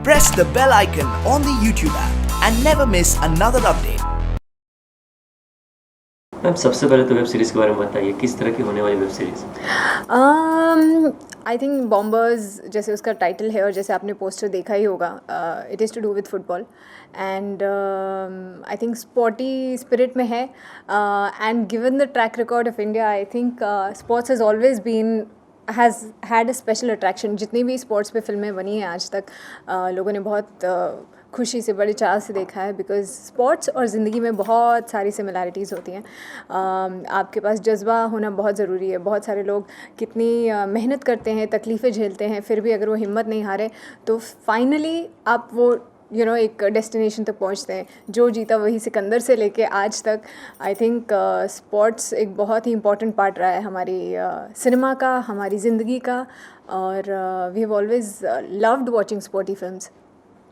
Press the bell icon on the YouTube app and never miss another update. Ma'am सबसे पहले तो web series के बारे में बताइए, किस तरह की होने वाली web series? I think bombers जैसे उसका टाइटल है और जैसे आपने पोस्टर देखा ही होगा, it is to do with football and I think sporty spirit में है and given the track record of India I think sports has always been has had a special attraction. जितनी भी स्पोर्ट्स पे फिल्में बनी हैं आज तक लोगों ने बहुत खुशी से बड़े चाव से देखा है बिकॉज स्पोर्ट्स और ज़िंदगी में बहुत सारी सिमिलैरिटीज़ होती हैं. आपके पास जज्बा होना बहुत ज़रूरी है. बहुत सारे लोग कितनी मेहनत करते हैं, तकलीफ़ें झेलते हैं, फिर भी अगर वो हिम्मत नहीं हारे तो फाइनली आप वो एक डेस्टिनेशन तक पहुंचते हैं. जो जीता वही सिकंदर से लेके आज तक आई थिंक स्पोर्ट्स एक बहुत ही इम्पॉर्टेंट पार्ट रहा है हमारी सिनेमा का, हमारी ज़िंदगी का. और we have always loved watching sporty films.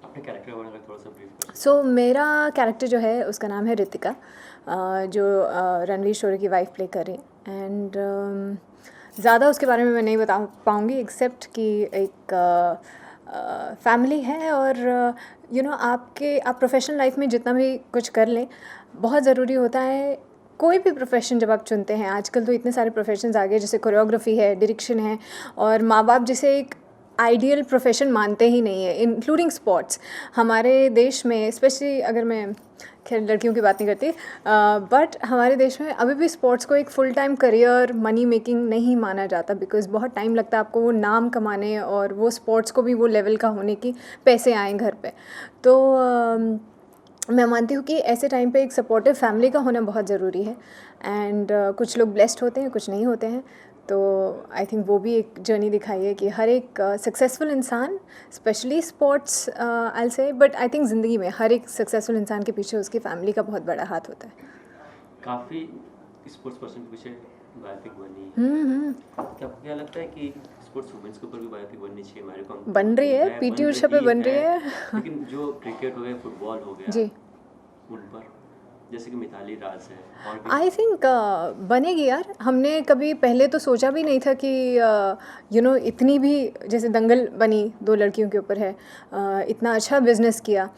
अपने कैरेक्टर के बारे में थोड़ा सा ब्रीफ करें. सो मेरा कैरेक्टर जो है उसका नाम है रितिका, जो रणवीर शोरे की वाइफ प्ले कर रही है. एंड ज़्यादा उसके बारे में मैं नहीं बता पाऊँगी एक्सेप्ट कि एक फैमिली है और आप प्रोफेशनल लाइफ में जितना भी कुछ कर लें बहुत ज़रूरी होता है. कोई भी प्रोफेशन जब आप चुनते हैं, आजकल तो इतने सारे प्रोफेशंस आ गए, जैसे कोरियोग्राफी है, डायरेक्शन है, और माँ बाप जिसे एक आइडियल प्रोफेशन मानते ही नहीं है, इंक्लूडिंग स्पोर्ट्स. हमारे देश में स्पेशली, अगर मैं खैर लड़कियों की बात नहीं करती, बट हमारे देश में अभी भी स्पोर्ट्स को एक full time career, money making नहीं माना जाता बिकॉज बहुत टाइम लगता है आपको वो नाम कमाने और वो स्पोर्ट्स को भी वो लेवल का होने की पैसे आएँ घर पे. तो मैं मानती हूँ कि ऐसे टाइम पे एक सपोर्टिव फैमिली का होना बहुत ज़रूरी है. एंड कुछ लोग ब्लेस्ड होते हैं, कुछ नहीं होते हैं. तो आई थिंक वो भी एक जर्नी दिखाई है कि हर एक सक्सेसफुल इंसान, स्पेशली स्पोर्ट्स आई से, बट आई थिंक ज़िंदगी में हर एक सक्सेसफुल इंसान के पीछे उसकी फैमिली का बहुत बड़ा हाथ होता है. काफ़ी स्पोर्ट्स पर्सन के पीछे बायोपिक बनी है. क्या लगता है कि स्पोर्ट्स वुमेन्स के ऊपर भी बायोपिक बननी चाहिए? हमारे को बन रही है, पीटी उषा पे बन रही है. लेकिन जो क्रिकेट हो गया, फुटबॉल हो गया जी, उन पर जैसे कि मिताली राज है और भी आई थिंक बनेगी यार. हमने कभी पहले तो सोचा भी नहीं था कि इतनी भी, जैसे दंगल बनी 2 लड़कियों के ऊपर है, इतना अच्छा बिजनेस किया.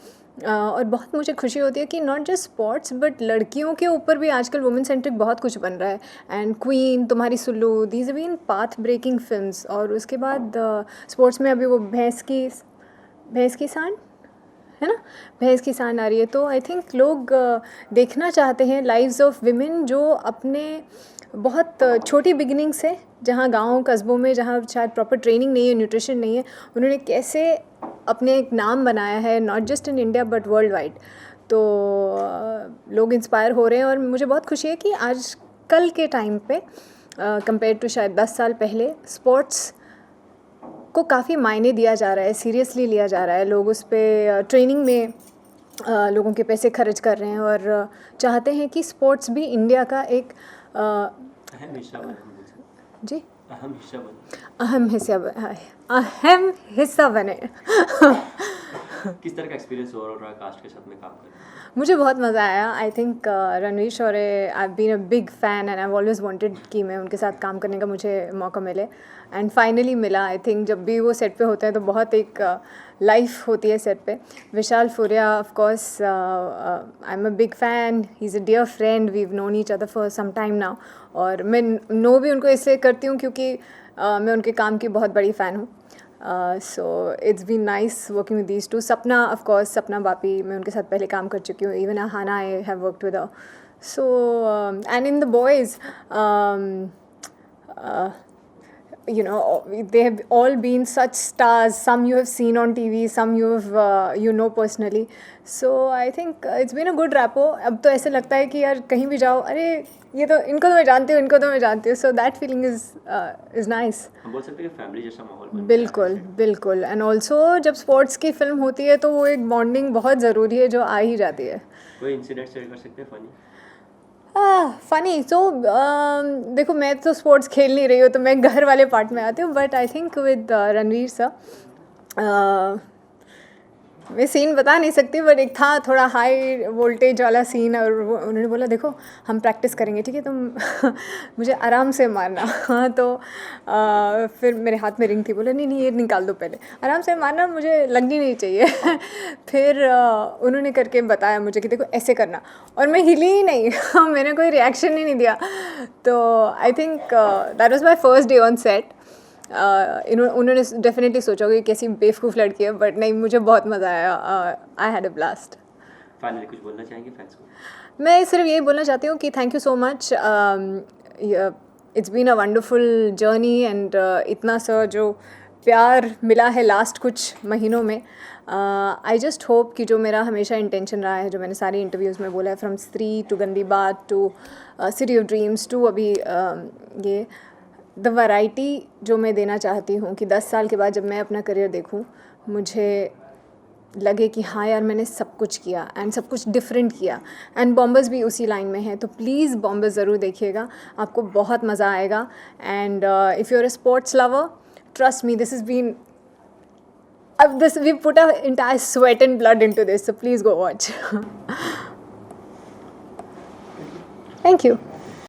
और बहुत मुझे खुशी होती है कि नॉट जस्ट स्पोर्ट्स बट लड़कियों के ऊपर भी आजकल वुमेन सेंट्रिक बहुत कुछ बन रहा है. And Queen, Tumhari Sulu, these have been path breaking films. और उसके बाद स्पोर्ट्स में अभी वो भैंस की सांड है ना, भैंस की सांड आ रही है. तो आई थिंक लोग देखना चाहते हैं लाइव्स ऑफ विमेन जो अपने बहुत छोटी बिगिनिंग से, जहाँ गाँव कस्बों में जहाँ शायद प्रॉपर ट्रेनिंग नहीं है, न्यूट्रिशन नहीं है, उन्होंने कैसे अपने एक नाम बनाया है, not just in India but world wide. तो लोग इंस्पायर हो रहे हैं और मुझे बहुत खुशी है कि आज कल के टाइम पे कंपेयर टू शायद 10 साल पहले स्पोर्ट्स को काफ़ी मायने दिया जा रहा है, सीरियसली लिया जा रहा है. लोग उस पर ट्रेनिंग में लोगों के पैसे खर्च कर रहे हैं और चाहते हैं कि स्पोर्ट्स भी इंडिया का एक अहम हिस्सा बने. जी अहम हिस्सा बने. अहम हिस्सा बने. किस तरह का एक्सपीरियंस हो रहा है कास्ट के साथ में काम करने? मुझे बहुत मज़ा आया. I think Ranvir Shorey, I been a big fan and I always wanted कि मैं उनके साथ काम करने का मुझे मौका मिले एंड फाइनली मिला. आई थिंक जब भी वो सेट पे होते हैं तो बहुत एक लाइफ होती है सेट पे. Vishal Furia, of course I am a big fan, he is a dear friend, we have known each other for some time now. और मैं नो भी उनको इसलिए करती हूँ क्योंकि मैं उनके काम की बहुत बड़ी फ़ैन हूँ. So it's been nice working with these two. Sapna, of course Sapna Pabbi, मैं उनके साथ पहले काम कर चुकी हूँ. इवन हाना I have worked with her. So and in the boys they have all been such stars. Some you have seen on TV, some you have personally. So I think it's been a good rapport. अब तो ऐसे लगता है कि यार कहीं भी जाओ, अरे ये तो इनको तो मैं जानती हूँ, इनको तो मैं जानती हूँ. So that feeling is nice. हम बोल सकते हैं कि फैमिली जैसा माहौल बन बिल्कुल बिल्कुल. एंड ऑल्सो जब स्पोर्ट्स की फिल्म होती है तो वो एक बॉन्डिंग बहुत ज़रूरी है जो आ ही जाती है. कोई इंसिडेंट शेयर कर सकते हैं फनी? फ़नी तो देखो, मैं तो स्पोर्ट्स खेल नहीं रही हूँ तो मैं घर वाले पार्ट में आती हूँ. But I think with Ranveer sir मैं सीन बता नहीं सकती, बट एक था थोड़ा हाई वोल्टेज वाला सीन, और उन्होंने बोला देखो हम प्रैक्टिस करेंगे, ठीक है, तुम मुझे आराम से मारना। हाँ, तो फिर मेरे हाथ में रिंग थी, बोले नहीं नहीं ये निकाल दो पहले, आराम से मारना, मुझे लगनी नहीं चाहिए। फिर उन्होंने करके बताया मुझे कि देखो ऐसे करना, और मैं हिली ही नहीं। मैंने कोई रिएक्शन ही नहीं दिया। तो I think that was my first day on set. उन्होंने डेफिनेटली सोचा कि कैसी बेवकूफ़ लड़की है, बट नहीं, मुझे बहुत मज़ा आया। I had a blast. Finally कुछ बोलना चाहेंगे फैंस को? मैं सिर्फ यही बोलना चाहती हूँ कि thank you so much. It's been a wonderful journey, and इतना सा जो प्यार मिला है लास्ट कुछ महीनों में, आई जस्ट होप कि जो मेरा हमेशा इंटेंशन रहा है, जो मैंने सारी इंटरव्यूज़ में बोला है, फ्रॉम स्त्री to Gandi Baat to city of dreams to अभी ये द वैरायटी जो मैं देना चाहती हूँ कि 10 साल के बाद जब मैं अपना करियर देखूँ, मुझे लगे कि हाँ यार मैंने सब कुछ किया, एंड सब कुछ डिफरेंट किया, एंड बॉम्बर्स भी उसी लाइन में है। तो प्लीज़ बॉम्बर्स ज़रूर देखिएगा, आपको बहुत मज़ा आएगा। And if you are a sports lover, trust me, this is been we put a entire sweat and blood into this, so please go watch. Thank you.